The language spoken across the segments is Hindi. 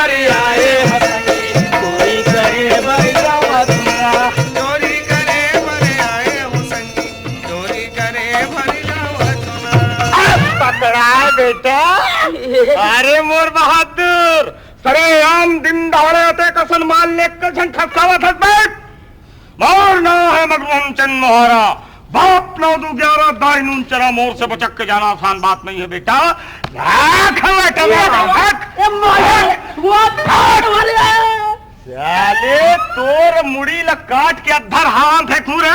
भरे आए हसंगी, चोरी करे भर जावा सुना। चोरी करे भरे आए हसंगी, चोरी करे भर जावा सुना। पकड़ा बेटा। अरे मोर बहादुर, सरे आम दिन दहाड़े ते कसन माल लेकर झन ठपकावा था बैठ। मोर ना है मगवन चंद मोहरा, बाप 9-2-11 दाई नून चला, मोर से बचक के जाना आसान बात नहीं है बेटा। साले तोर मुड़ी ल काट के अद्धर हाथ है तू रे।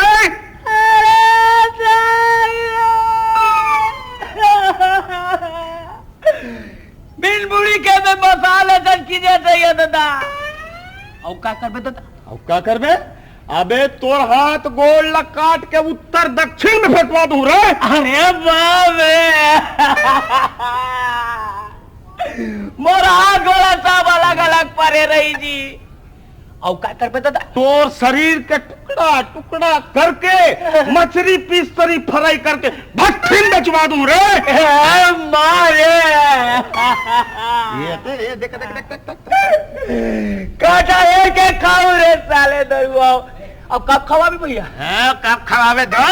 बिन मुड़ी के में मसाला तक की जाते है दादा। औ का करबे दादा? अब क्या करबे? अबे तोर हाथ गोल ल काट के उत्तर दक्षिण में फेंकवा दूं रे। अरे बाबे मोर हाथ गोला सब अलग अलग परे रही जी। औ का करबे दादा? तोर शरीर के टुकड़ा टुकड़ा करके मछली पीस तरी फ्राई करके भट्टी में बेचवा दूं रे। मारे ये देख काटा एक एक खाऊ रे साले दरुआ। अब कब खवा भी भैया? कब खवावे दो।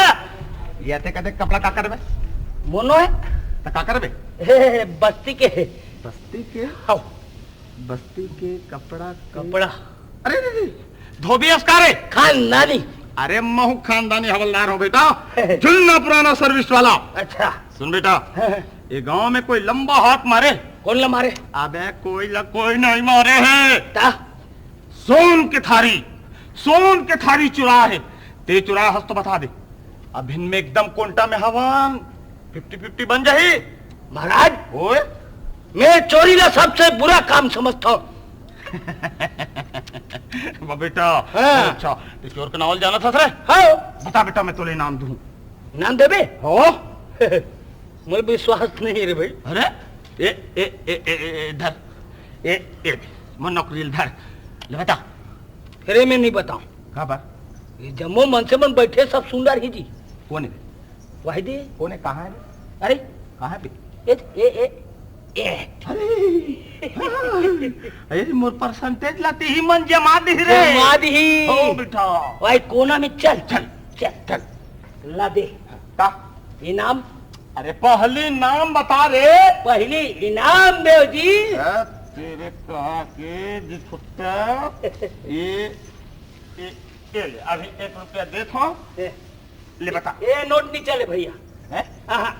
ये देख कपड़ा का करबे? मोनो है तो का करबे? बस्ती के बस्ती के आओ बस्ती के कपड़ा कपड़ा। अरे धोबी अस्कारे खानदानी। अरे महू खानदानी हवलदार हो बेटा, जुलना पुराना सर्विस वाला। अच्छा सुन बेटा, ये गांव में कोई लंबा हाथ मारे? कौन ला मारे? अबे कोई नहीं मारे है। ता सोन के थारी चुरा है। ते चुरा हस तो बता दे। अब इनमें एकदम कोंटा में हवान 50-50 बन जाए। महाराज ओए मैं चोरी का सबसे बुरा काम समझता हूँ। बेटा हाँ। अच्छा तो चोर का नावल जाना था सर? हाँ बता बेटा, मैं तोले नाम दूं। नाम देबे? हो मुझे विश्वास नहीं रे भाई। अरे ए धर ए मन नौकरी धर ले बता। फिर मैं नहीं बताऊं। कहाँ पर? ये जम्मू मन से मन बैठे सब सुंदर ही जी। कौन है? वही दे। कौन है? कहाँ है? अरे कहाँ है? अरे मोर परसेंटेज लाती ही मन जमा दी रे। मादी ओ बेटा वही कोना में चल चल चल चल ला दे का इनाम। अरे पहली नाम बता रे। पहली इनाम देव जी। तेरे कहा के जिसुट्टा ये ले अभी 1 रुपया दे थो ले बता। ये नोट नहीं चले भैया। है हाँ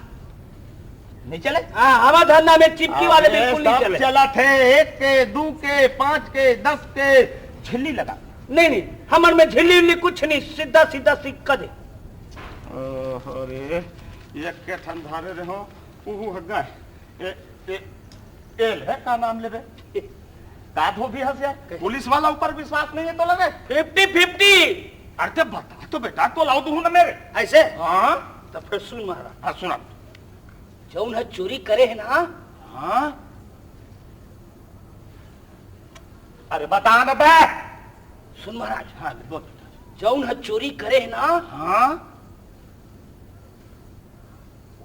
नहीं चले? हाँ हमारा धंधा में चिपकी वाले बिल्कुल नहीं चले। चला थे 1 के 2 के 5 के 10 के झिल्ली लगा। नहीं हमारे में झिल्ली उल्ली कुछ नहीं, सीधा सीधा सिक्का दे। अरे एक के ठंडारे रहो उहु हग्गा ए ले का नाम लेबे? का धोबी हंस यार, पुलिस वाला ऊपर विश्वास नहीं है तो लगे 50-50। अरे बता तो बेटा, तो लाओ दूं ना मेरे ऐसे? हाँ तो फिर सुन महाराज। हाँ सुना। जौन है चोरी करे है ना। हाँ अरे बता ना बे। सुन महाराज। हाँ बोल। जौन है चोरी करे है ना। हाँ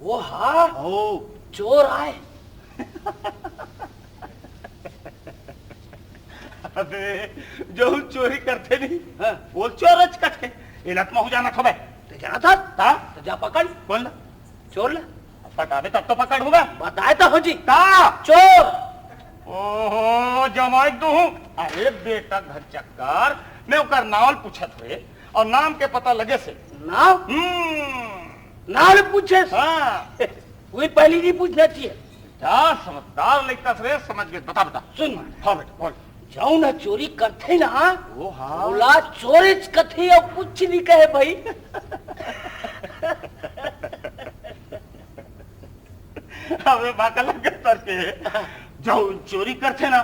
वो हाँ ओ चोर आए। अबे जो चोरी करते नहीं वो चोरच कथे इलत में हो जाना था बे। तो जाना था तो जा पकड़। कौन ला? चोर ला पटावे तब तो पकड़ होगा। बताए तो हो जी का चोर। ओहो जमाई दू। अरे बेटा घर चक्कर मैं उकर नावल पूछत हुए और नाम के पता लगे से नाम नाम पूछे। हाँ वही पहली नहीं पूछना चाहिए। क्या समझदार लड़का से समझ गए। बता बता। सुन हाँ बेटा बोल। जौन है चोरी करते ना ओ हाँ बोला चोरिच कथे और कुछ नहीं कहे भाई। अबे बाका लगे करके जो चोरी करते ना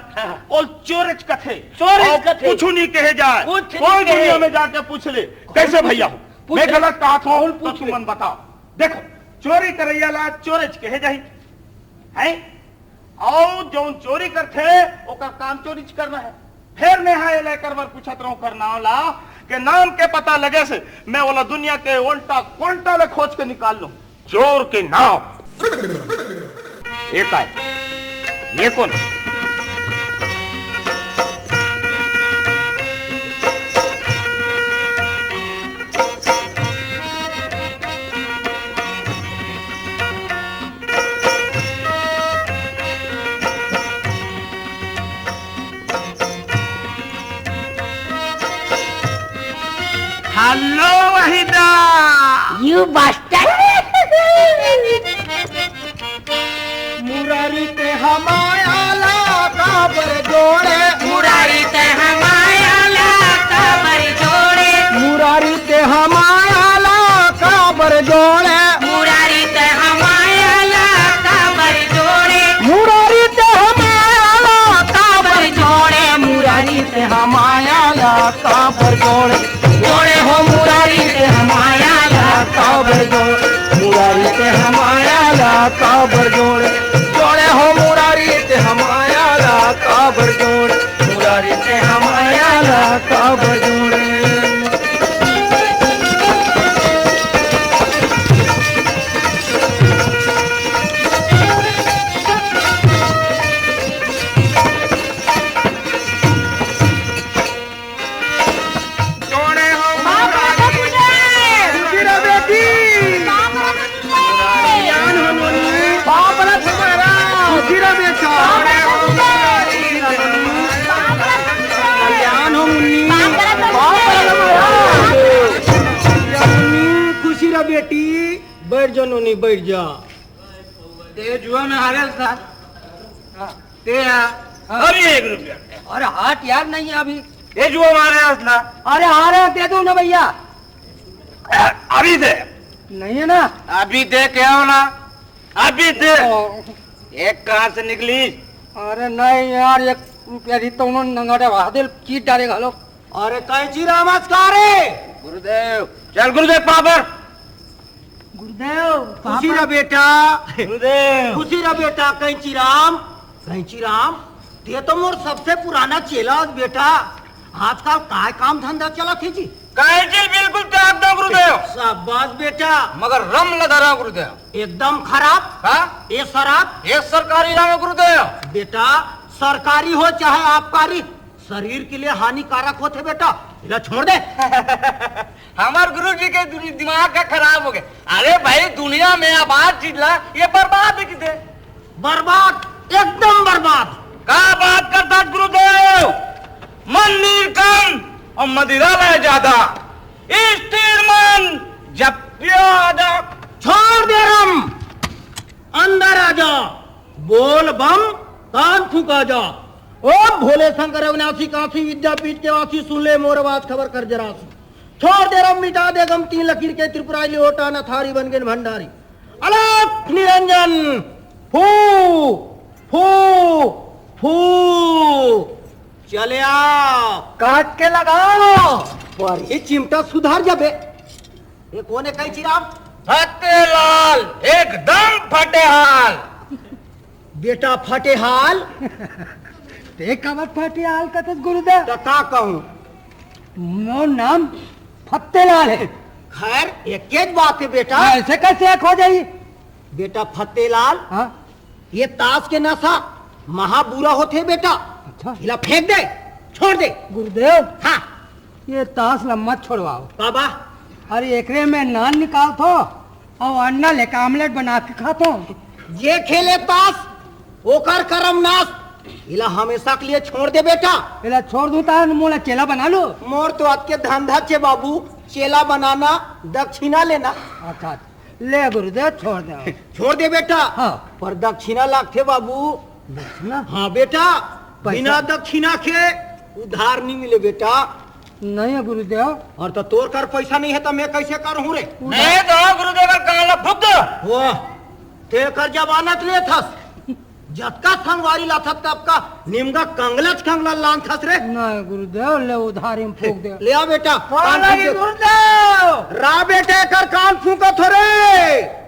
और चोरिच कथे चोरिच कथे कुछ नहीं कहे जाए। कुछ कोई नहीं दुनिया कहे। में जाके पूछ ले कैसे भैया हो मैं गलत कहा था तो तू मन बताओ। देखो चोरी करैया ला चोरिच कहे जाही है और जो चोरी करते ओकर काम चोरी करना है। फिर मैं हाँ लेकर बार पूछत रहूं करना ला के नाम के पता लगे से मैं वाला दुनिया के उल्टा कोल्टा ले खोज के निकाल लूं चोर के नाम। एक आए ये कौन? Hello Waheeda. You bastard. Murari ते हमाया ला काबर जोड़े, मुरारी ते हमाया ला काबर जोड़े, मुरारी ते हमाया ला काबर जोड़े, मुरारी ते हमाया ला काबर जोड़े, मुरारी ते हमाया ला काबर जोड़े, मुरारी ते हमाया ला काबर जोड़े, जोड़े हो मुरारी ते हमाया ला काबर जोड़े, मुरारी ते हमाया ला काबर जोड़े, जोड़े हो मुरारी ते हमाया ला काबर जोड़े, मुरारी ते हमाया ला काबर जोड़े। जोड़े हो मुरारी बेटी, ज्ञान हो नोनी, बाप ना तुम्हारा उसीरा बेटा, ज्ञान हो मुन्नी, बाप ना तुम्हारा खुशी रा बेटी। बैठ जा नोनी, बैठ जा। ते जुआ में हारे था ते अरे 1 रुपया अरे हाथ यार नहीं है अभी। ये जुआ मारे असला अरे हारे दे दो ना भैया। अभी दे, नहीं है ना। अभी दे क्या होना, अभी दे। एक कहां से निकली? अरे नहीं यार एक रुपया दी तो उन्होंने नंगाटे वादिल चीट डालेगा लोग। अरे कैची नमस्कार है गुरुदेव, चल गुरुदेव पापर। गुरुदेव खुशी रा बेटा, गुरुदेव खुशी रा बेटा। कैची राम, कैची राम, ते तो मोर सबसे पुराना चेला है बेटा। आजकल काय काम धंधा चला थी जी? कैची बिल्कुल त्याग दो गुरुदेव, शाबाश बेटा, मगर रम न धरा गुरुदेव। एकदम खराब। हाँ? ये शराब ये सरकारी नाम है गुरुदेव। बेटा, सरकारी हो चाहे आबकारी, शरीर के लिए हानिकारक होते बेटा। इला छोड़ दे। हमारे गुरु जी के दिमाग का खराब हो गया। अरे भाई दुनिया में आबाद चीज ला, ये बर्बाद है किसे? बर्बाद, एकदम बर्बाद। का बात करता गुरुदेव, मंदिर कम और मदिरालय ज्यादा, स्थिर मन जब प्यादा। छोड़ दे रम, अंदर आ जा, बोल बम, कान फूका जा। ओम भोले शंकर अविनाशी काशी विद्यापीठ के वासी, सुन ले मोर आवाज, खबर कर जरा सी। छोड़ दे रम, मिटा दे गम, 3 लकीर के त्रिपुरारी लोटा न थारी बन गए भंडारी। अलख निरंजन, फू फू फू, चले आओ, काट के लगाओ। पर ये चिमटा सुधार जाबे। ये कौन है कैची राम? फतेलाल एकदम फटे हाल। बेटा फटे हाल, ते कमर फाटी हाल का तो गुरुदेव। तो का कहूं? मोर नाम फत्तेलाल है। खैर एक ही बात है बेटा। ऐसे कैसे एक हो जाइए? बेटा फतेलाल, हाँ ये ताश के नशा महा बुरा होते बेटा। अच्छा हिला फेंक दे, छोड़ दे। गुरुदेव हाँ ये ताश लम्बा छोड़वाओ। बाबा, अरे एकरे में नान निकाल थो और अंडा लेकर आमलेट बना के खातो। ये खेले ताश ओकर करम नाश, हिला हमेशा के लिए छोड़ दे बेटा। पहले छोड़ दूं तार मोला चेला बना लो। मोर तो आज के धंधा छे बाबू, चेला बनाना, दक्षिणा लेना। अच्छा ले गुरुदेव छोड़ दे। छोड़ दे बेटा। हाँ। पर दक्षिणा लागते बाबू। दक्षिणा? हाँ बेटा, पैसा? बिना दक्षिणा के उधार नहीं मिले बेटा। नहीं है गुरुदेव। और तो तोर कर पैसा नहीं है तो मैं कैसे करूँ रे? नहीं तो गुरुदेव का काला भुक्त। वाह, ते कर जमानत ले थस, जतका संगवारी ला थस तबका निमगा कंगलच कंगला लान थस रे। नहीं गुरुदेव ले उधारी में फूक दे। ले आ बेटा, कान फूक दे। गुरुदेव रा बेटे कर कान फूका थोरे।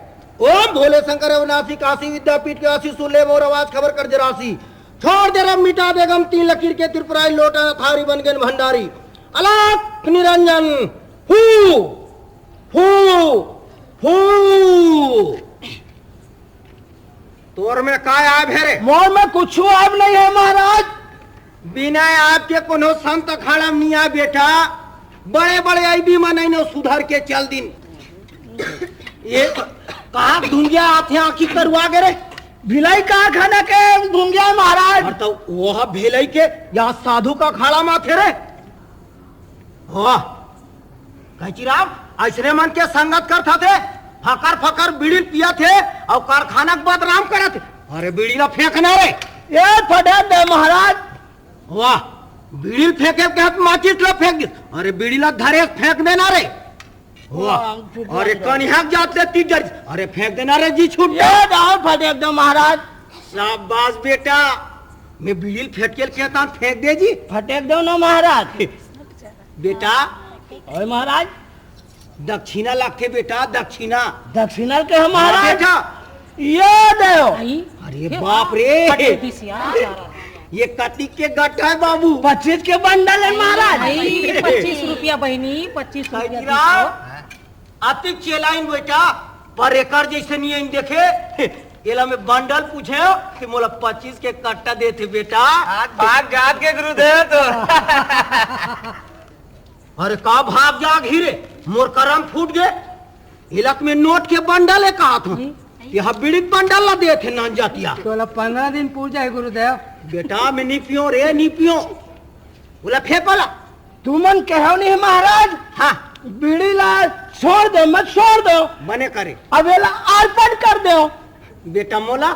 ओम भोले शंकर अविनाशी काशी विद्यापीठ के वासी, सुन ले मोर आवाज, खबर कर जरासी। छोड़ दे रम, मिटा दे गम, 3 लकीर के त्रिपुरारी लोटा थारी बन गए भंडारी। अलख निरंजन, फू फू फू। तोर में काय आब है रे? मोर में कुछ अब नहीं है महाराज। बिना आपके कोनो संत अखाड़ा मिया बेटा, बड़े बड़े आईबी मन नहीं सुधर के चल दिन। ये कहा धुंगिया आथे आखी करवा गे रे? भिलाई कारखाना के घूंगिया महाराज। और तो वह भेलई के यहाँ साधु का अखाड़ा माथे रे। वाह, कैचीराम ऐसने मन के संगत करता थे, फकर फकर बीड़ी पिया थे और कारखाना के बदनाम करा थे। अरे बीड़ी ला फेंकना रे, ये फटे दे महाराज। वाह बीड़ी फेंके के हाथ माचिस ला फेंक दे। अरे बीड़ी ला धरे फेंक देना रे। वाह अरे कन्या जाते तीजर, अरे फेंक देना रे जी छूट ये दाल फटे दे महाराज। शाबाश बेटा, मैं बीड़ी फेंक के कहता फेंक दे जी। फटे दो ना महाराज। बेटा ओए महाराज दक्षिणा लगते बेटा, दक्षिणा। दक्षिणा के हम महाराज बेटा ये दो। अरे बाप रे, ये कटी के गट्टा है बाबू। 25 के बंडल है महाराज। 25 रुपया बहनी, 25 रुपया। आती चेलाइन बेटा पर एकर जैसे नहीं इन देखे एला में बंडल पूछे कि मोला 25 के कट्टा देते बेटा। भाग जात के गुरुदेव तो। अरे का भाग जाग हीरे, मोर करम फूट गए। इलक में नोट के बंडल है कहा था, यह बीड़ी बंडल ला दे थे न जातिया। तो 15 दिन पूछ जाए गुरुदेव। बेटा मैं नहीं पियो रे, नहीं पियो। बोला फेंकोला तुमन कहो नहीं महाराज। हाँ बीड़ी ला छोड़ दो, मत छोड़ दो। मने करे अब एला अर्पण कर दो। बेटा मोला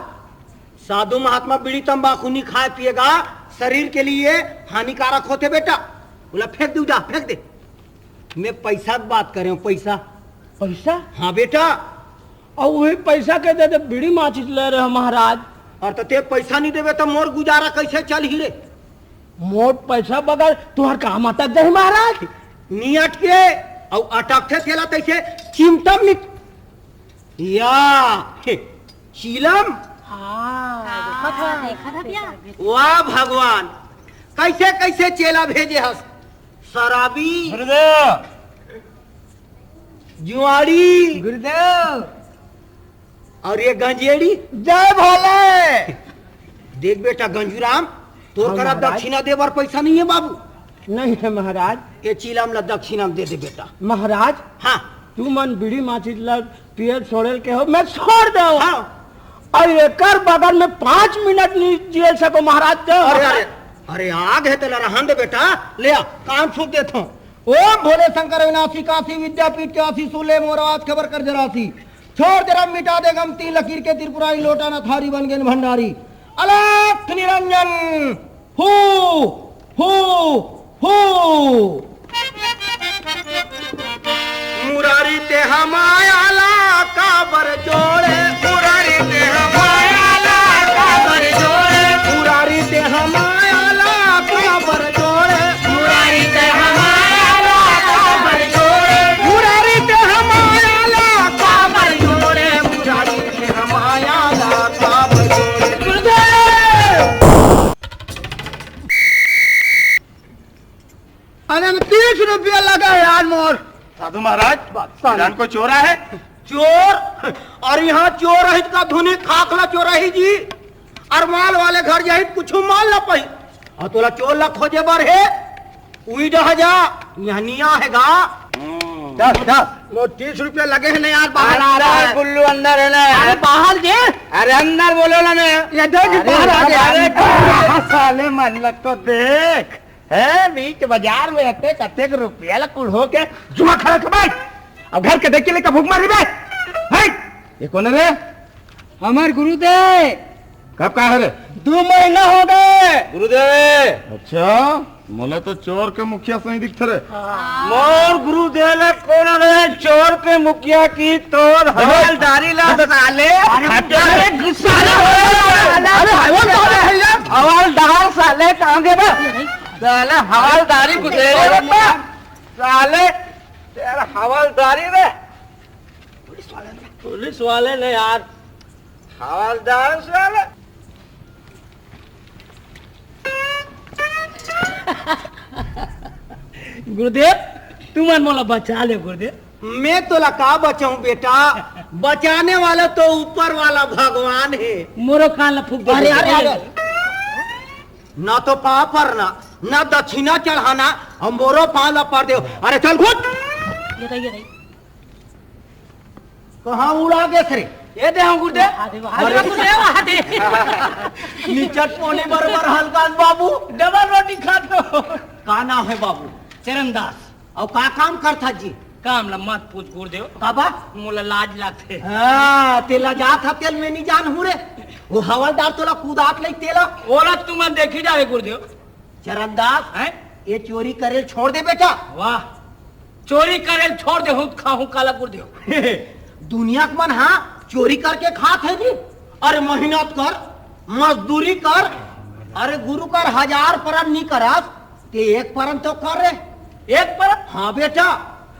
साधु महात्मा बीड़ी तंबाकू नहीं खाए पिएगा, शरीर के लिए हानिकारक होते बेटा। बोला फेंक दू जा, फेंक दे। मैं पैसा की बात कर रहा हूँ, पैसा। पैसा? हाँ बेटा। और वही पैसा के दे दे बीड़ी माचिस ले रहे हो महाराज। और तो ते पैसा नहीं देवे तो मोर गुजारा कैसे चल ही रे। मोट पैसा बगैर तुम्हार काम आता जाए महाराज। नी अटके और अटकते थेला तैसे चिमटम निक या चीलम। देखा था क्या? वाह भगवान, कैसे कैसे चेला भेजे हस। शराबी, गुरुदेव, जुआड़ी गुरुदेव और ये गंजेड़ी। जय भोले। देख बेटा गंजूराम, तो हाँ, करा महाराज। दक्षिणा देवर पैसा नहीं है बाबू। नहीं है महाराज। ये चीलम ला दक्षिणा दे दे बेटा। महाराज हाँ तू मन बीड़ी माचिस ला पिए छोड़े के हो, मैं छोड़ दो। हाँ। और एकर बगल में 5 मिनट नहीं जेल सको महाराज। तो अरे अरे अरे आग है तेरा रहन दे बेटा, ले आ काम छूट देता हूँ। ओम भोले शंकर अविनाशी काशी विद्यापीठ के आशी सुले मोराज खबर कर जरासी छोड़ तेरा मिटा दे गमती लकीर के त्रिपुरारी लोटाना थारी बन गए भंडारी अलख निरंजन हू हू हू। मुरारी ते हमाया ला काबर जोड़े, मुरारी ते हमाया ला काबर जोड़े, मुरारी ते हमाया ला काबर जोड़े, मुरारी ते हमाया ला काबर जोड़े, मुरारी ते हमाया ला काबर जोड़े, मुरारी ते हमाया ला काबर जोड़े। अरे 30 रुपया लगा यार मोर। साधु महाराज जान को चोरा है। चोर और यहाँ चोर रहित का धुनी खाकला चोर रही जी, और माल वाले घर जाहि कुछ माल न पाई और तोला चोर ला खोजे बर है उई डह जा यहाँ निया हैगा। 30 रुपया लगे हैं ना यार, बाहर आ रहा है। गुल्लू अंदर है ना। अरे बाहर दे। अरे अंदर बोलो ना। ये देख बाहर आ गया। साले मन लग तो देख है बीच बाजार में अते कते रुपया कुल हो के जुआ खड़ा के बैठ। अब घर के देख के लेकर भूख मारी बैठ। है ये कौन है रे? हमारे गुरुदेव। कब का है रे? 2 महीना हो गए। गुरुदेव। अच्छा मोला तो चोर के मुखिया सही दिखते रे। मोर गुरुदेव ने कौन रे? चोर के मुखिया की तोर हवलदारी ला साले। अरे गुस्सा हवलदार साले कहाँ गए बा? साले हवलदारी गुजरे साले तेरा हवलदारी रे। पुलिस वाले ने यार हवलदार साले। गुरुदेव तुम मोला बचा ले गुरुदेव। मैं तो लका बचाऊं बेटा, बचाने वाला तो ऊपर वाला भगवान है। मोरो कान फूक। अरे अरे ना तो पापर ना दक्षिणा चढ़ाना और मोरो पाला पर दे। अरे चल घुट। ये रही। कहाँ उड़ा गए थे? ये दे हम गुरुदेव। अरे गुरुदेव निचट पोने बरबर हल्का बाबू डबल रोटी खाते हो। का नाम है बाबू? चरणदास। और का काम करता जी? काम ला मत पूछ गुरुदेव काबा मोला लाज लागते हाँ तेला जात हा तेल में नहीं जान हूँ रे वो हवलदार तोला कूदात नहीं तेला ओला तुम देखी जावे गुरुदेव चरणदास हैं ये चोरी करे छोड़ दे बेटा वाह चोरी करे छोड़ दे हूँ खाऊं काला गुरुदेव दुनिया के मन हाँ चोरी करके खात है जी अरे मेहनत कर मजदूरी कर अरे गुरु कर 1000 परन नहीं करस ते 1 परन तो कर रे एक पर हाँ बेटा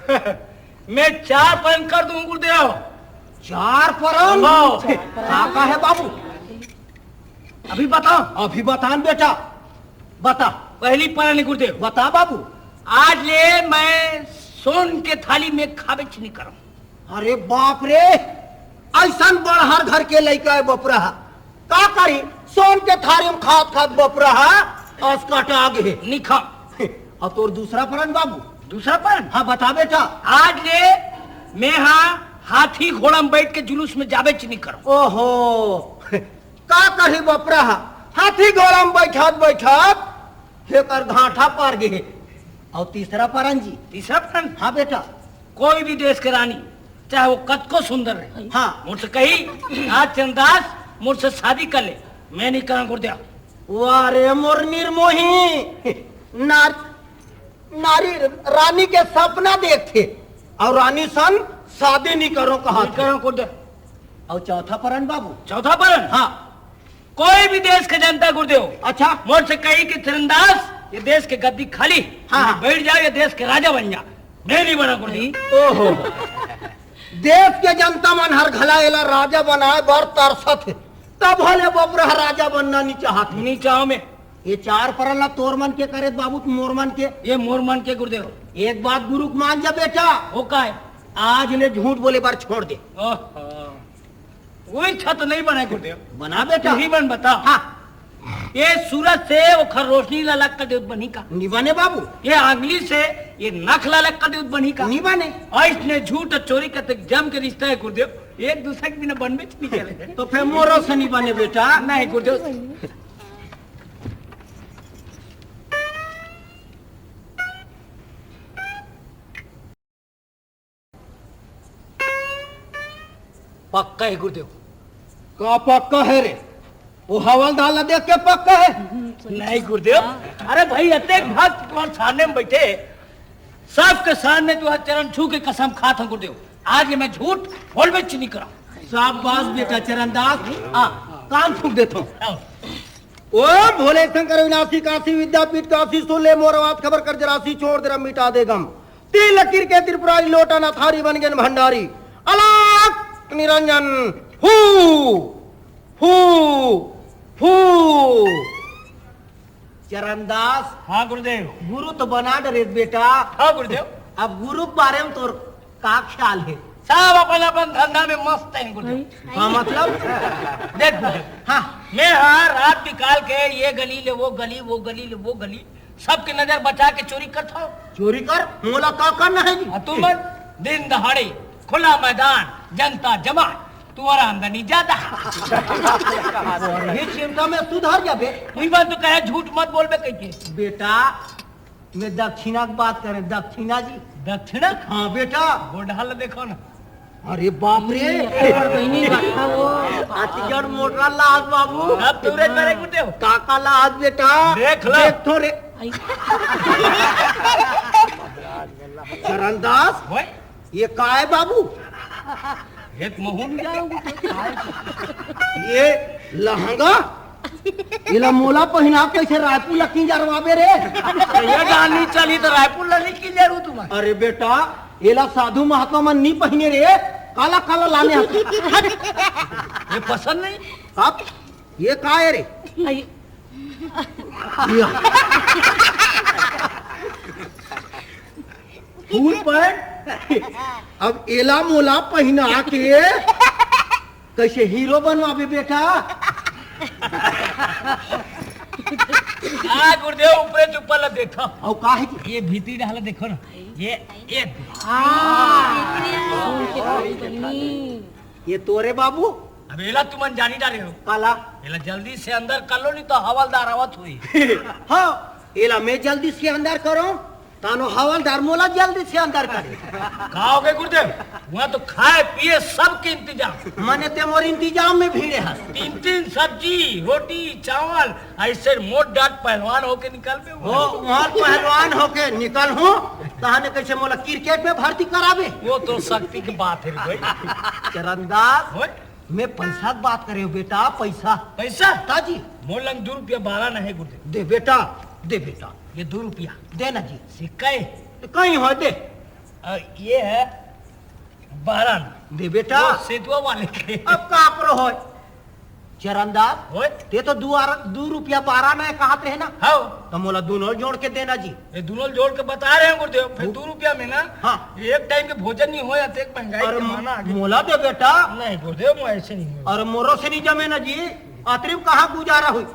मैं 4 परन कर दूं गुरुदेव 4 परन वाह। का है बाबू अभी बताओ अभी बतान बेटा बता पहली परन गुरुदेव बता बाबू आज ले मैं सोन के थाली में खावे नहीं करूं अरे बाप रे ऐसा बड़हर घर के लड़का है बपरा का करी सोन के थारी में खात खात बपरा अस्कट आगे नहीं खा और तोर दूसरा परन बाबू दूसरा परन हाँ बता बेटा आज ले मैं हाथी घोड़ा में बैठ के जुलूस में जावे नहीं करूं ओहो का कही बपरा हाथी घोड़ा में बैठत बैठत हेकर घाटा पार गे और तीसरा परन जी तीसरा परन हाँ बेटा कोई भी देश के रानी चाहे वो कद को सुंदर रहे हाँ मुझसे कही आज चंदास मुझसे शादी कर ले मैं नहीं करूं गुरुदेव वारे मोर निर्मोही नारी रानी के सपना देखते और रानी सन शादी नहीं करो कहा नहीं करूं गुरुदेव और चौथा परन बाबू चौथा परन हाँ कोई भी देश के जनता गुरुदेव अच्छा मुझसे कही कि चंदास ये देश के गद्दी खाली हाँ। बैठ जाओ ये देश के राजा बन जा मैं नहीं बना गुरुदेव ओहो देश के जनता मन हर घलाएला राजा बनाए बर तरसत है तब भले बबरा राजा बनना नहीं चाहत नहीं चाहो मैं ये 4 परन ला तोर मन के करे बाबू मोर मन के ये मोर मन के गुरुदेव एक बात गुरु को मान जा बेटा वो का है आज ने झूठ बोले बार छोड़ दे वही छत नहीं बना गुरुदेव बना बेटा ही बन बता हाँ ये सूरज से वो खर रोशनी ललक का दूध बनी का नहीं बने बाबू ये आंगली से ये नख ललक का दूध बनी का नहीं बने और इसने झूठ और चोरी का तक जम के रिश्ता है गुरुदेव एक दूसरे के बिना बनवे नहीं चले तो फिर मोरो से नहीं बने बेटा नहीं गुरुदेव पक्का है गुरुदेव का पक्का है रे वो हवलदार ला देख के पक्का है नहीं गुरुदेव अरे भाई अतेक भक्त तुम्हारे सामने में बैठे सबके सामने जो चरण छू के कसम खाता हूं गुरुदेव आज ये मैं झूठ बोल बेच नहीं करा शाबाश बेटा चरणदास कान फूक देता हूँ ओ भोले शंकर विनाशी काशी विद्यापीठ काशी सोले मोरवाद खबर कर जरासी छोड़ दे मिटा दे गम तीन लकीर के त्रिपुरारी लोटा न थारी बन गए भंडारी अलग निरंजन हू हू हू चरणदास हाँ गुरुदेव गुरु तो बना डरे बेटा हाँ गुरुदेव अब गुरु के बारे में तोर का ख्याल है सब अपन अपन धंधा में मस्त है गुरुदेव हाँ मतलब देख गुरुदेव हाँ मैं रात निकाल के ये गली ले वो गली वो गली ले वो गली सबकी नजर बचा के चोरी करता हूँ चोरी कर मोला का करना है जी तुम दिन दहाड़े खुला मैदान जनता जमा तुम्हारा आमदनी ज्यादा ये चिंता में सुधार जा बे वही बात तो कहे झूठ मत बोल बे कही बेटा मैं दक्षिणा की बात करें दक्षिणा जी दक्षिणा हाँ बेटा गोढ़ाल देखो ना अरे बाप रे बहिनी बाठा वो अतिगढ़ मोटरा लाज बाबू अब तुरे करे गुरुदेव काका लाज बेटा देख लो। तो रे आई, चरणदास ओए ये का है बाबू एक महून जाओगे ये लहंगा इला मोला पहना कैसे रायपुर लकी जरवाबे रे ये डालनी चली तो रायपुर लाने की जरूर तुम्हारे अरे बेटा एला साधु महात्मा मन नहीं पहने रे काला काला लाने ये पसंद नहीं अब ये का है रे आई, फूल पैंट अब एला मोला पहना के कैसे हीरो बनवाबे बेटा आ गुरुदेव ऊपरे चुप्पा ला देखो और का है जी? ये भीतरी डाला देखो ना ये सोन के थाली बनी। ये तोरे बाबू अब एला तुम जानी डाले हो काला एला जल्दी से अंदर कर लो नहीं तो हवलदार आवत हुई हाँ एला मैं जल्दी से अंदर करो तानो हवलदार मोला जल्दी से अंदर करे। खाओगे गुरुदेव? वहाँ तो खाए पिए सबके इंतजाम। मने ते मोर इंतजाम में भीड़े हस। 3 सब्जी रोटी चावल ऐसे मोट डाट पहलवान होके निकल पे हो वहाँ पहलवान होके निकल हूँ तहाने कैसे मोला क्रिकेट में भर्ती करावे। वो तो शक्ति की बात है रे भाई। चरणदास होय? मैं पैसा की बात करे हो बेटा। पैसा पैसा ताजी मोर लंग 2 रुपया 12 नहीं गुरुदेव। दे बेटा दे बेटा ये 2 रुपया देना जी। सिक्का है। कहीं हो दे ये है 12 दे बेटा। वो सेतुआ वाले के। अब कापरो हो चरणदास होय? ते तो 2 रुपया 12 में कहा थे ना। हाँ तो मोला दोनों जोड़ के देना जी। ये दोनों जोड़ के बता रहे हैं गुरुदेव। फिर 2 रुपया में ना हाँ। एक टाइम के भोजन नहीं हो जाते। एक महंगाई और के माना आगे। मोला दे बेटा। नहीं गुरुदेव मैं ऐसे नहीं हूँ। और मोरो से नहीं जमे ना जी। अतरिम कहाँ गुजारा हुई।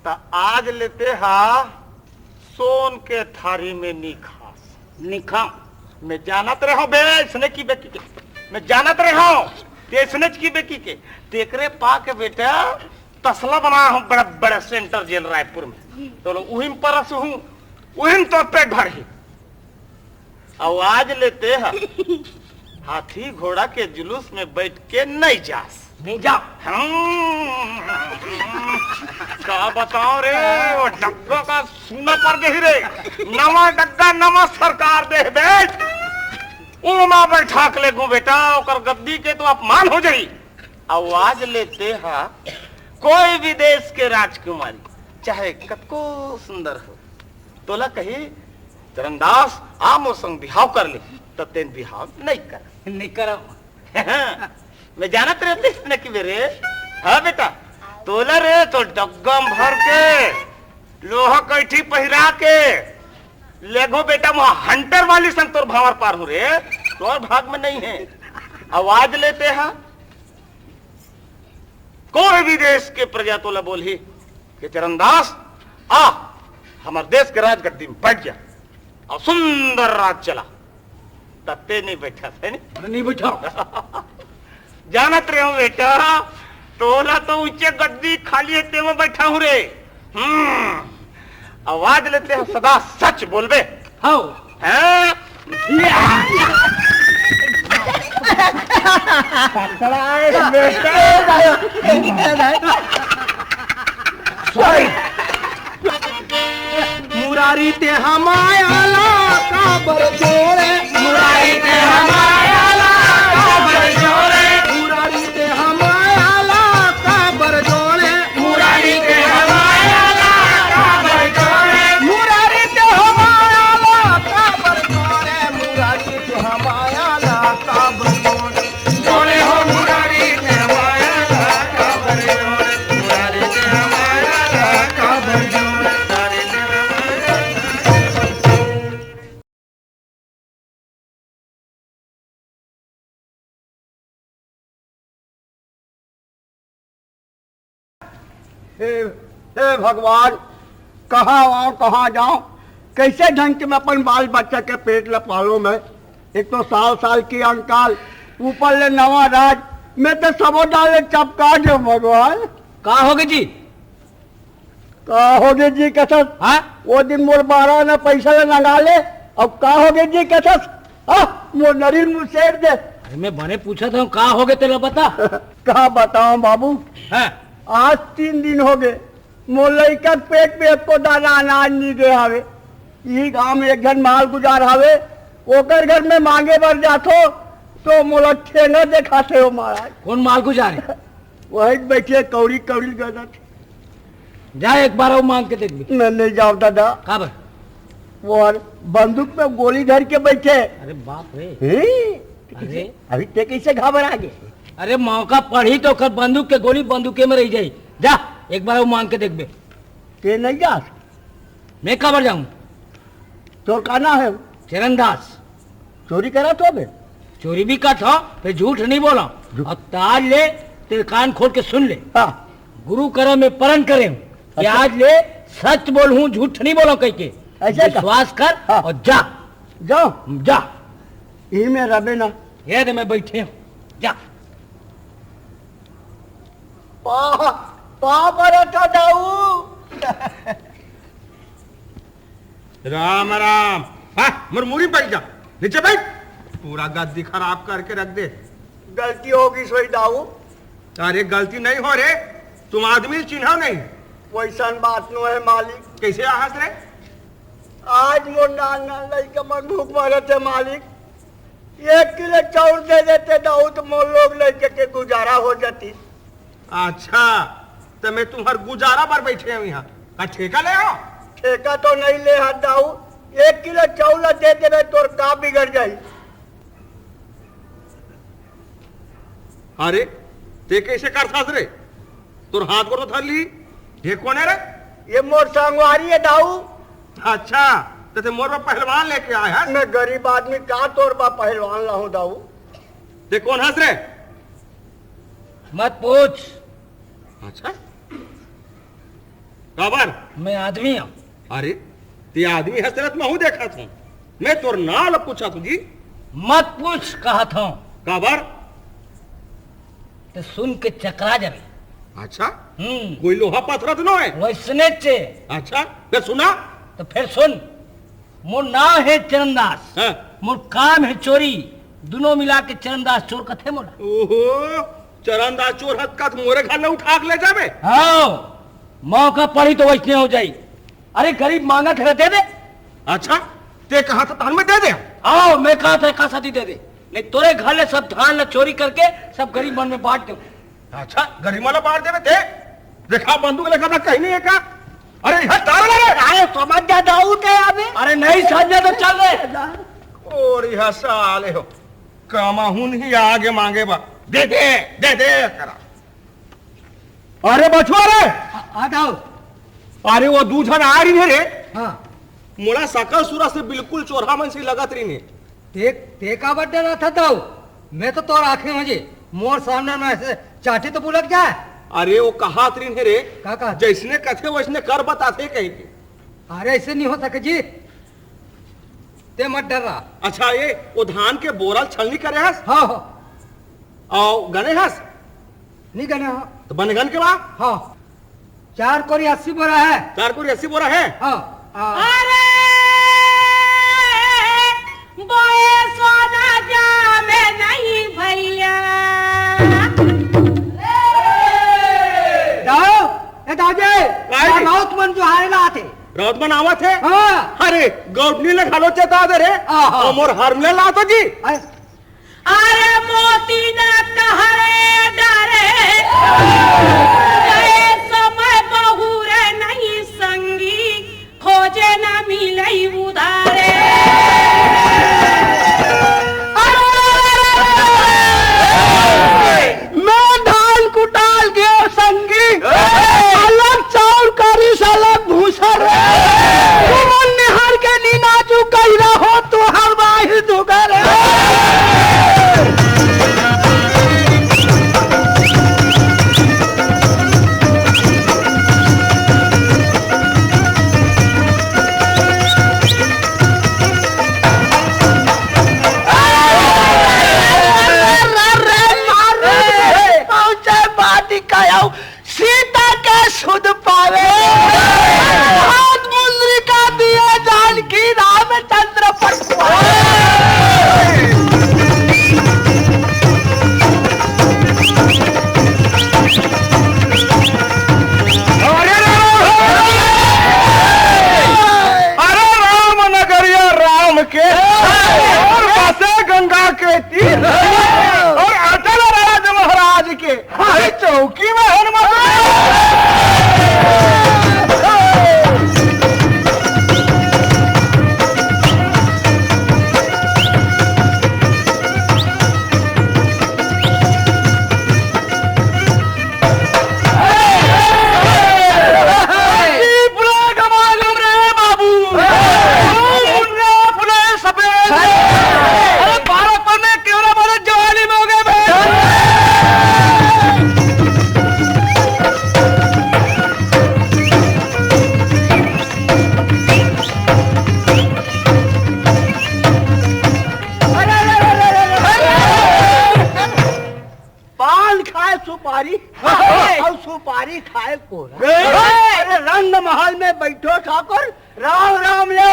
तो आज लेते हा सोन के थारी में निखास निखा। मैं जानत रहो बे इसने की बेकी के। मैं जानत रहो ते इसने की बेकी के। तेकरे पा के बेटा तसला बना हूं बड़ा बड़ा सेंटर जेल रायपुर में। तो लोग उहिम परस हूं उहिम तो पे घर ही। और आज लेते हा हाथी घोड़ा के जुलूस में बैठ के नहीं जास। नहीं जाओ। क्या बताओ रे वो डग्गा का सुना पर दे रे। नवा डग्गा नवा सरकार दे बेट उमा बैठा के ले गो बेटा। ओकर गद्दी के तो अपमान हो जाई। आवाज लेते हा कोई भी देश के राजकुमारी चाहे कतको सुंदर हो तोला कही चरणदास आमो संग बिहाव कर ले तो तेन बिहाव नहीं कर। नहीं करो। मैं जानत रहती न कि मेरे। हाँ बेटा तोला रे तो डग्गम भर के लोहा कैठी पहिरा के लेगो बेटा वहां हंटर वाली संग तोर भावर पार हो रे। तोर भाग में नहीं है। आवाज लेते हैं कोई भी देश के प्रजा तोला बोली कि चरणदास आ हमारे देश के राजगद्दी में बैठ जा और सुंदर राज चला। तत्ते नहीं बैठा थे नहीं बैठा। जानत रहे हो बेटा तोला तो ऊंचे गद्दी खाली है ते में बैठा हूं रे। आवाज लेते हैं सदा सच बोलबे। हाँ हैं? मुरारी ते हमारा का बर जोड़े। मुरारी ते हमारा का बर जोड़े। मुरारी ते हमारा का बर जोड़े। मुरारी ते हमारा का बर जोड़े। मुरारी ते हमारा का बर जोड़े। मुरारी ते हमारा का बर जोड़े। जोड़े हो मुरारी ते हमारा का बर जोड़े। मुरारी ते हमारा का बर जोड़े। हे भगवान कहाँ आओ कहाँ जाओ कैसे ढंग के मैं अपन बाल बच्चा के पेट ल पालो। मैं एक तो साल साल की अंकाल ऊपर ले नवा राज मैं तो सबो डाले चपका दो भगवान। कहा होगे जी? कहा होगे जी कसस। हाँ वो दिन मोर 12 ना पैसा ले लगा ले। अब कहा होगे जी कसस। मोर नरील मुँह शेर दे। अरे मैं बने पूछा था कहा होगे तेरा बता। कहा बताओ बाबू। हाँ आज 3 दिन हो गए मोर लइका पेट पे एको दाना अनाज नहीं दे हवे। ई गांव में एक जन माल गुजार हवे ओकर घर में मांगे बर जाथो तो मोला ठेंगा देखाते हो महाराज। कौन माल गुजार है? वही बैठे कौड़ी कौड़ी गदत। जा एक बार वो मांग के देख भी। मैं नहीं जाऊँ दादा। कहा पर? वो बंदूक में गोली धर के बैठे। अरे बाप रे। अरे अभी ते कैसे घबरा गए? अरे मौका पड़ी तो कर बंदूक के गोली बंदूके में रह जाई। जा एक बार वो मांग के देख बे। ते नहीं जा मैं कबर जाऊं? तो कहना है चरणदास। चोरी करा तो बे चोरी भी का था, फिर झूठ नहीं बोला। और ताज ले तेरे कान खोल के सुन ले। हाँ गुरु करम में परण करे हूँ कि आज ले सच बोल हूँ, झूठ नहीं बोला कह के। ऐसा का? विश्वास कर हाँ। और जा जाओ जा। यही में रबे ना ये दे मैं बैठे हूँ, जा। रखा दाऊ राम राम। हाँ मुरमुरी बैठ जा, नीचे बैठ। पूरा गद्दी खराब करके रख दे। गलती होगी सोई दाऊ। अरे गलती नहीं हो रे, तुम आदमी चिन्हो नहीं। वैसन बात नो है मालिक। कैसे आहस रे? आज मोर नान नान लड़का मन भूख मारे थे मालिक। 1 किलो चाउर दे देते दाऊ तो मोर लोग लड़के के गुजारा हो जाती। अच्छा तो मैं तुम्हार गुजारा पर बैठे हूँ यहाँ का ठेका ले आओ। ठेका तो नहीं ले हाथ दाऊ। 1 किलो चाउर दे देवे तोर का बिगड़ जाई। अरे ते कैसे कर सास रे? तुर हाथ को तो थर ली। ये कौन है रे? ये मोर संगवारी है दाऊ। अच्छा तो ते मोर पर पहलवान लेके आए हैं। मैं गरीब आदमी का तोर बा पहलवान लाऊं दाऊ। ते कौन हंस रे? मत पूछ, अच्छा खबर मैं आदमी हूँ। अरे ते आदमी हंस रहे मैं हूँ देखा था। मैं तोर नाल पूछा तुझी। मत पूछ कहा था। खबर तो सुन के चकरा जावे। अच्छा कोई लोहा पत्थर तो है? वैसने चे। अच्छा फिर सुना। तो फिर सुन, मोर नाम है चरणदास। हाँ। मोर काम है चोरी। दोनों मिला के चरणदास चोर कथे मोला। ओहो चरणदास चोर हद का मोरे घर में उठा के ले जावे। हाँ मौका पड़ी तो वैसने हो जाई। अरे गरीब मांगा थे दे दे। अच्छा ते कहा था धान में दे दे। आओ मैं कहा था का शादी दे दे, नहीं तोरे घर ले सब धान ल चोरी करके सब गरीब मन में बांट दो। अच्छा गरीब वाला बाहर देवे थे। देखा बंदूक लेकर अपना कहीं नहीं है का? अरे यहाँ तार लगे। अरे समझ जा दाऊ ते अबे। अरे नहीं समझे तो चल रहे। और यह साले हो कामाहुन ही आगे मांगे बा। दे करा। अरे बछुआ रे। आ जाओ। अरे वो दूधन आ रही है रे। हाँ मोला सकल सूरा से बिल्कुल चोरहा मन से लगत रही ने। देखा बड्डे रहा था ताऊ। मैं तो तोर आंखें मुझे मोर सामने में ऐसे चाटे तो बुलक जाए। अरे वो कहा तरीन है रे। का कहा? जैसने कथे वैसने कर बताते कहीं के। अरे ऐसे नहीं हो सके जी, ते मत डर रहा। अच्छा ये वो धान के बोरल छलनी करे हस हाँ हाँ और गने हस नहीं गने हाँ। तो बनगन के बा। हाँ 4 कोरी 80 बोरा है। 4 कोरी 80 बोरा है। हाँ अरे बोए सोना जामे नहीं भैया। दाऊ ए दाऊ जी काय? राउत मन जो हारे ला थे। राउत बनावा थे। हाँ अरे गौडनी ले खालो चेता दे रे। आहा। और मोर हारने ला तो जी। अरे मोती न कहरे डरे गए समय बहुरे नहीं संगी खोजे न मिलई उधारे। मैं धान कुटाल गए संगी अलग चाउर करी अलग भूसर तुम निहार के नीना चू कही रहो तो हर बाही दुगर बैठो ठाकुर, राम राम ले।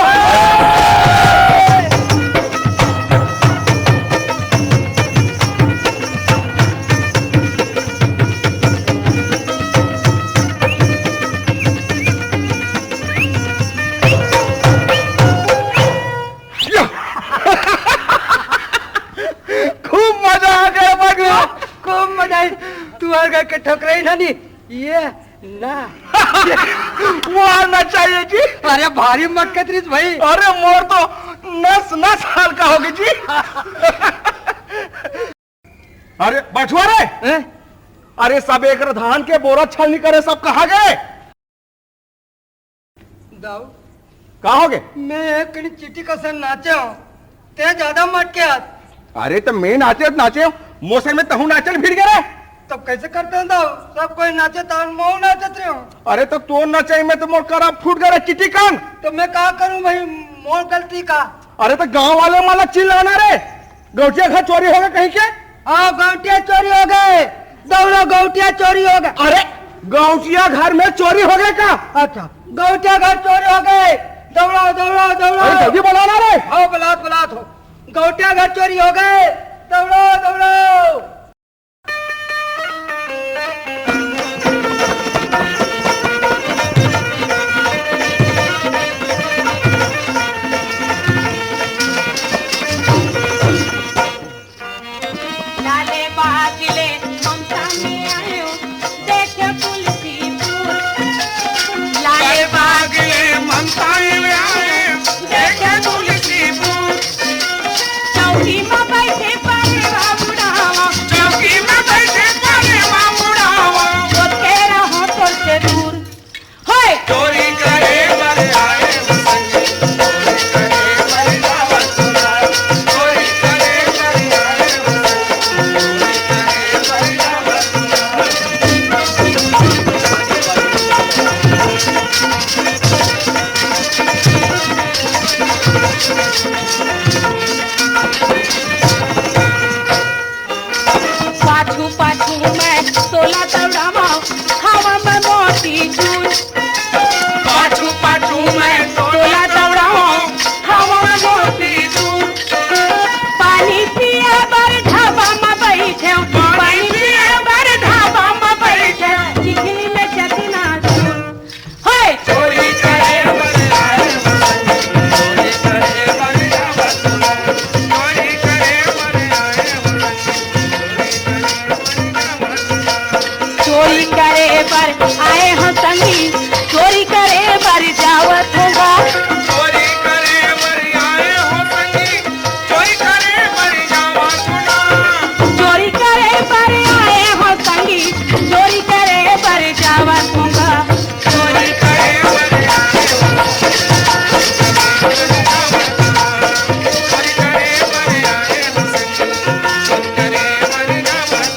खूब मजा आ गया बगला, खूब मजा आई। तू आ गया के ठोकराई ना नी, ये ना वो आना चाहिए जी। अरे भारी मत कतरीस भाई। अरे मोर तो 9 साल का होगी जी। अरे बछुआरे, हैं? अरे सब एक धान के बोरा छलनी करे, सब कहा गए? दाऊ, कहा हो गए? मैं एक चिट्ठी का सन नाचे हूँ, ते ज्यादा मत के हाथ। अरे तो मैं नाचे मौसम में तहु नाचन भिड़ गए। तब कैसे करते हैं दाऊ? सब कोई नाचे तो मैं नाचत रहे हूँ। अरे तो तू नचाई में तो मोर करा फूट गया चिट्ठी कान। तो मैं क्या करूँ भाई, मोर गलती का। अरे तो गांव वाले माला चिल्लाना रे, गौटिया घर चोरी हो गए कहीं के। हाँ गौटिया चोरी हो गए, दौड़ो गौटिया चोरी हो गए। अरे गौटिया घर में चोरी हो गए का? अच्छा, गौटिया घर चोरी हो गए, दौड़ो दौड़ो दौड़ो। अरे जल्दी बुलाना रे। हाँ बुलात हो, गौटिया घर चोरी हो गए, दौड़ो दौड़ो। लाले बागले ममता में आयो देखे तुलसीपुर। लाले बागले ममता में आयो देखे तुलसीपुर। चौकी में बैठे परे बाबूरावा, चौकी में बैठे परे बाबूरावा, वो तेरा हो तो से दूर। होय चोरी करे बरे आए पाछू पाछू मैं तोला दौड़ावा, हवा में मोती चूर। पाछू पाछू मैं तोला दौड़ावा, हवा में मोती चूर। पानी पिए बर ढाबा में बैठे, पानी पिए बर ढाबा में बैठे, चिकनी में चकना चूर। होय चोरी करे बर आए, चोरी करे बर जावा सुना, चोरी करे बर आए, चोरी करे बर आए हो संगी, चोरी करे बर जावत होगा। चोरी करे बर आए हो संगी, चोरी करे बर जावत होगा। चोरी करे बर आए हो संगी, चोरी करे बर जावत होगा। चोरी करे बर आए हो चोरी करे बर आए हो संगी, चोरी करे बर जावत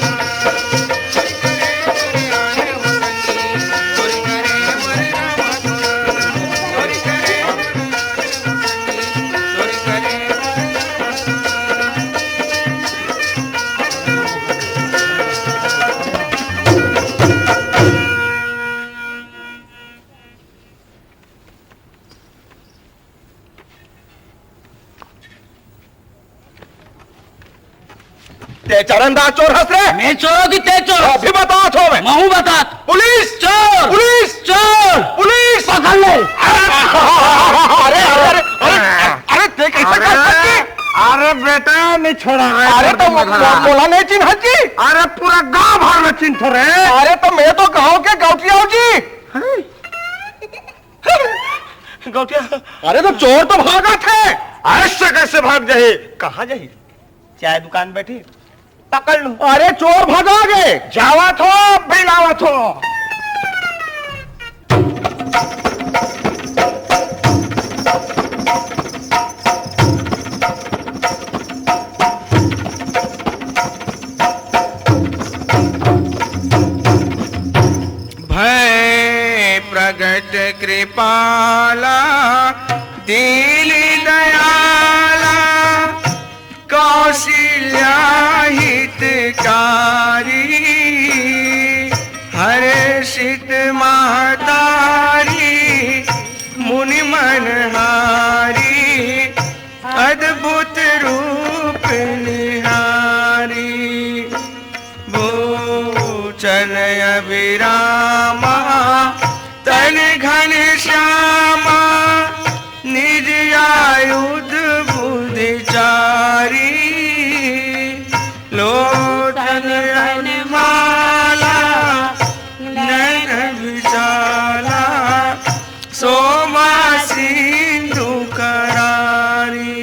ते चरणदास चोर हंस रहे। मैं चोरों की तेज चोर अभी बताओ छो मैं। महू बता। पुलिस चोर पुलिस चोर पुलिस पकड़ ले। अरे अरे अरे ते कैसे कर सकती? अरे बेटा नहीं छोड़ा। अरे तो बोला नहीं चिन्ह जी। अरे पूरा गांव भर में चिन्ह रहे। अरे तो मैं तो गाँव के गौटिया हूँ जी। गौटिया अरे तो चोर तो भागा थे। ऐसे कैसे भाग जाए? कहाँ जाए? चाय दुकान बैठी, पकड़ लूं। अरे चोर भागा गए। जावत हो बिलावत हो। भय प्रगट कृपाला दीन दयाला कौशल्या हितकारी हर्षित महतारी श्री रामा तन घन श्यामा निज आयुध बुद्धि चारी लोटन माला नैन विशाला सोमा सिंधु करारी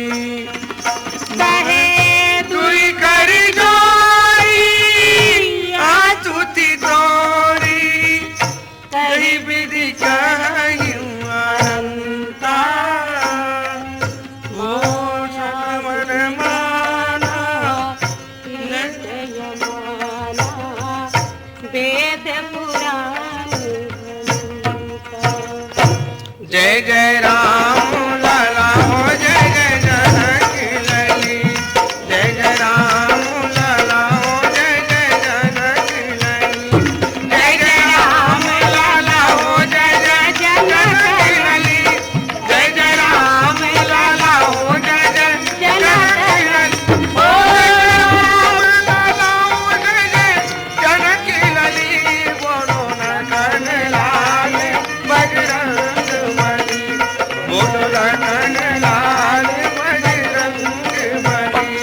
दुई कर जोरी आतुति तोरी कही विधि कहूँ अनंता ओ मन माना वेद पुराण जय जय राम लाला हो जय जय जानकी लली जय जय राम लाला हो जय जय जानकी लली जय जय राम लाला हो जय जय जानकी लली जय जय राम लाला हो जय जय जानकी लली ओ राम लाला हो जय जय जानकी लली बोलो न करने लाले बजरंग बली बोलो लखन लाल बजरंग बली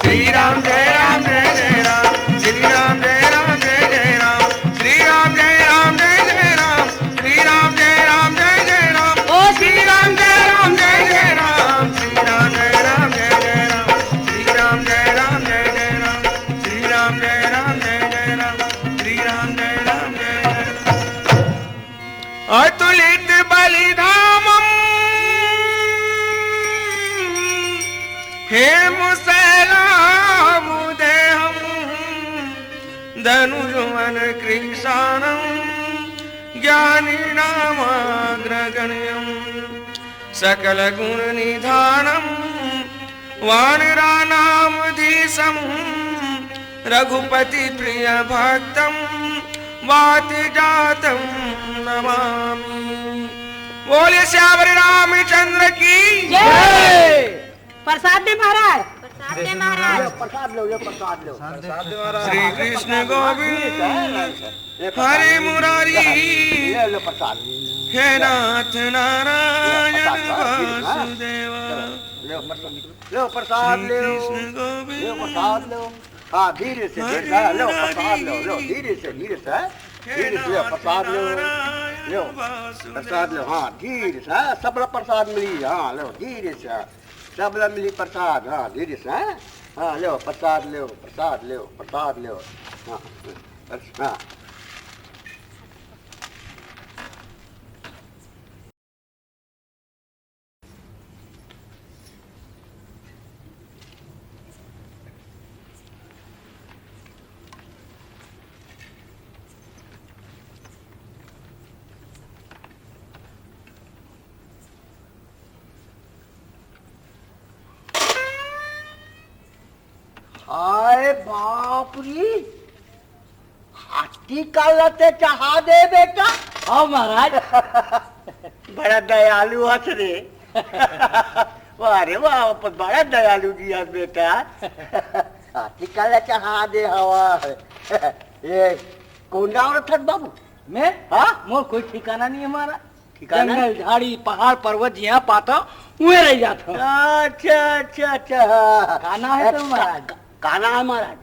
श्री राम जय राम जय जय राम श्री राम जय राम जय जय राम श्री राम जय राम जय जय राम श्री राम जय राम जय जय राम ओ श्री राम जय राम जय जय राम श्री राम जय राम जय जय राम श्री राम जय राम जय जय राम श्री राम जय राम जय जय राम श्री राम जय राम जय जय राम अतुलित बलिधामम हे मुसैलामुदेहम धनुजवन कृशानम ज्ञानिनामाग्रगण्यम सकल गुण निधानम वानरानामधीशम रघुपति प्रिय भक्तम वाति जातम नमामि बोले श्यावर रामचंद्र की प्रसाद दे महाराज प्रसाद लो ये प्रसाद लो श्री कृष्ण गोविंद हरे मुरारी ले लो प्रसाद हे नाथ नारायण वासुदेव लो प्रसाद लो कृष्ण लो गोविंद प्रसाद लो हाँ धीरे से लो प्रसाद लो धीरे से धीरे से लो प्रसाद लो प्रसाद लो हाँ धीरे से सब लोग प्रसाद मिली हाँ लो धीरे से सब लोग मिली प्रसाद हाँ धीरे से हाँ लो प्रसाद लो प्रसाद लो प्रसाद लो हाँ हाँ हाय बाप रे हाथी का लते चाहा दे बेटा हाँ महाराज बड़ा दयालु हस रे वाह रे वाह बड़ा दयालु जी हस बेटा हाथी का लते चाहा दे हवा ये कौन गाँव रखत बाबू मैं हाँ मोर कोई ठिकाना नहीं है हमारा ठिकाना? जंगल झाड़ी पहाड़ पर्वत जहाँ पाता उहे रह जाता अच्छा अच्छा अच्छा काना है तो महाराज का नाम है महाराज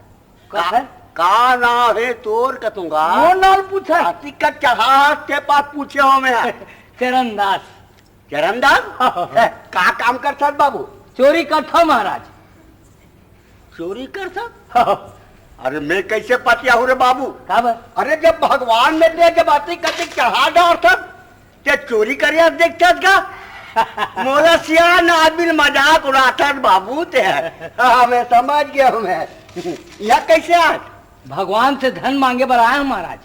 का- का नाम है तोर कतूंगा मोर नाल पूछा हाथी का चाहा के पास पूछे हो मैं चरणदास चरणदास का काम कर सकत बाबू चोरी करता महाराज चोरी कर सकत अरे मैं कैसे पतिया हूँ रे बाबू कब अरे जब भगवान में दे जब आती कति चढ़ा डाल सब क्या चोरी करिया देखता का मोला सियान आदमी मजाक उड़ाता बाबू ते हाँ मैं समझ गया हूँ मैं यह कैसे आज भगवान से धन मांगे पर आया हूँ महाराज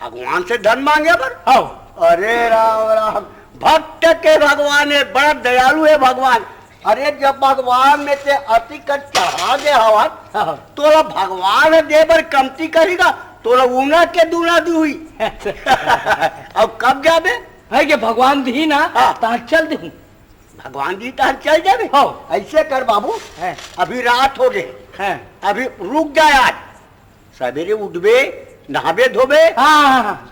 भगवान से धन मांगे पर आओ अरे राम राम भक्त के भगवान है बड़ा दयालु है भगवान अरे जब भगवान में से अति कर चढ़ा दे हवा तोरा भगवान दे बर कमती करेगा तोरा ऊना के दूना दी हुई अब कब जाबे है कि भगवान दी ना हाँ। ता चल दे भगवान जी तार चल जाबे हाँ। ऐसे कर बाबू है अभी रात हो गए है अभी रुक जाए आज सवेरे उठबे नहाबे धोबे। हाँ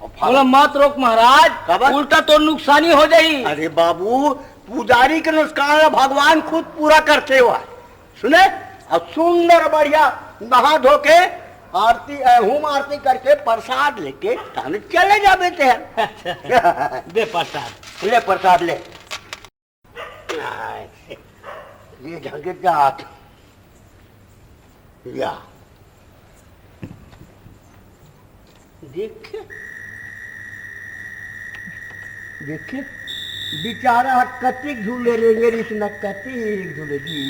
बोला मत रोक महाराज, खबर? उल्टा तो नुकसानी हो जाई। अरे बाबू, पुजारी के नुकसान भगवान खुद पूरा करते हुआ सुने। और सुंदर बढ़िया नहा धो के आरती होम आरती करके प्रसाद लेके थाने चले जाते हैं। दे प्रसाद। ले प्रसाद ले। ये झंगे का हाथ या देखिए देखिए बेचारा कतिक झूले रेंगे इसने कतिक झूले जी।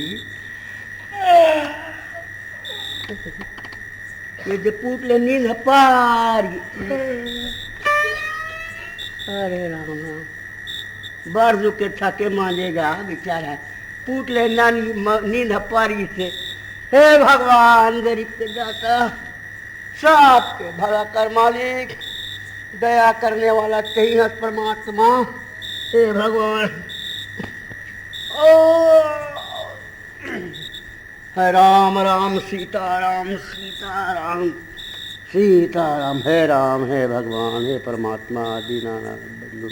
ये जो पूत ले नींद पार। अरे राम राम, बार के थके मांगेगा बेचारा, पूत ले नींद पारी से। हे भगवान गरीब के दाता, सबके भला कर मालिक, दया करने वाला कहीं है परमात्मा। हे भगवान ओ है राम राम सीता राम सीता राम सीता राम। हे भगवान, हे परमात्मा दीनानाथ बंधु।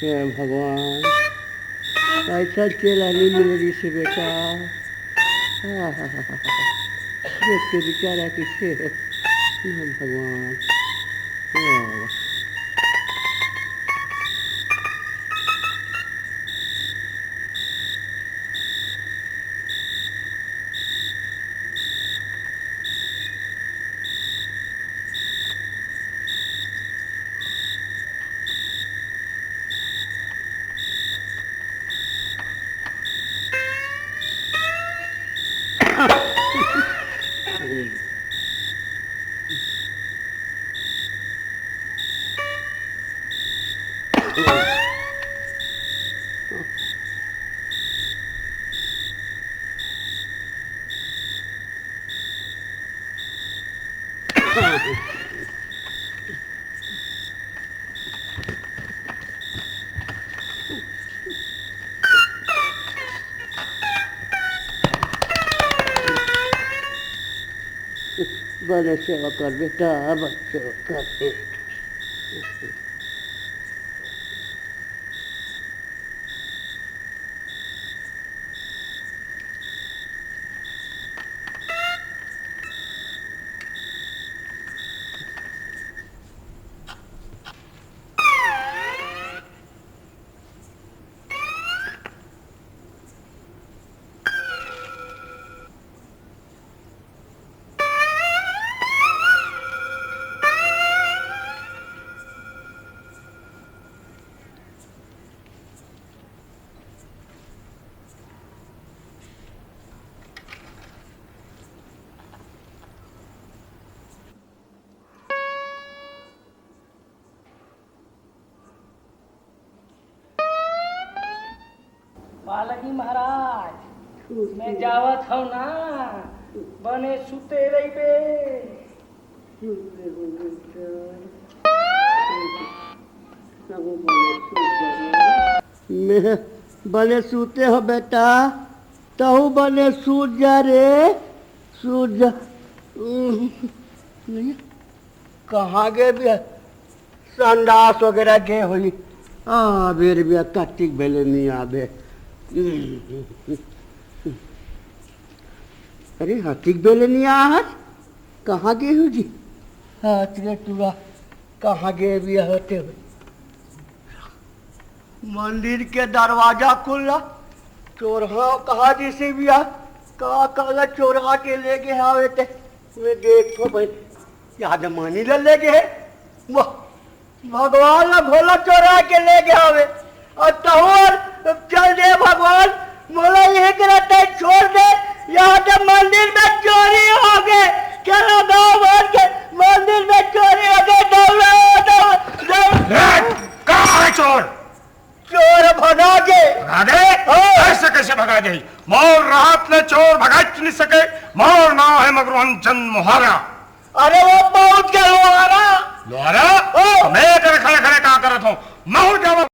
हे भगवान, ऐसा चेला नहीं मिलेगी से बेटा। देख के बेचारा किसे भगवान। बड़े सेवा कर बेटा, बच्चों कर। बालाजी महाराज, मैं जावत हूँ ना, बने सुते रही बे। मैं बने सूते हो बेटा, तहु बने सूत जा रे, सूत जा। कहाँ गए भी संडास वगैरह गए हुई। हाँ बेर भी कार्तिक बेले नहीं आबे। अरे हाथिक बेले नहीं आज कहाँ गए हो जी? हाथ रे टूरा कहाँ गए भी होते हुए। मंदिर के दरवाजा खुला, चोरहा कहा जिसे भी आ कहा कहा चोरा के ले गए आवे थे। मैं देखो भाई याद मानी ले गए। वाह भगवान ना भोला चोरा के ले गया आवे और तहोर चल दे भगवान, मोला ये करता है छोड़ दे। यहाँ तो मंदिर में चोरी हो गए, चलो गाँव भर के मंदिर में चोरी हो गए। कहाँ है चोर? चोर भगा के भगा दे? ऐसे कैसे भगा दे? मोर रात ने चोर भगा नहीं सके। मोर ना है मगरुहन चंद मुहारा। अरे वो बहुत क्या लोहारा लोहारा? मैं तेरे खड़े खड़े कहा करत हूँ। मैं जब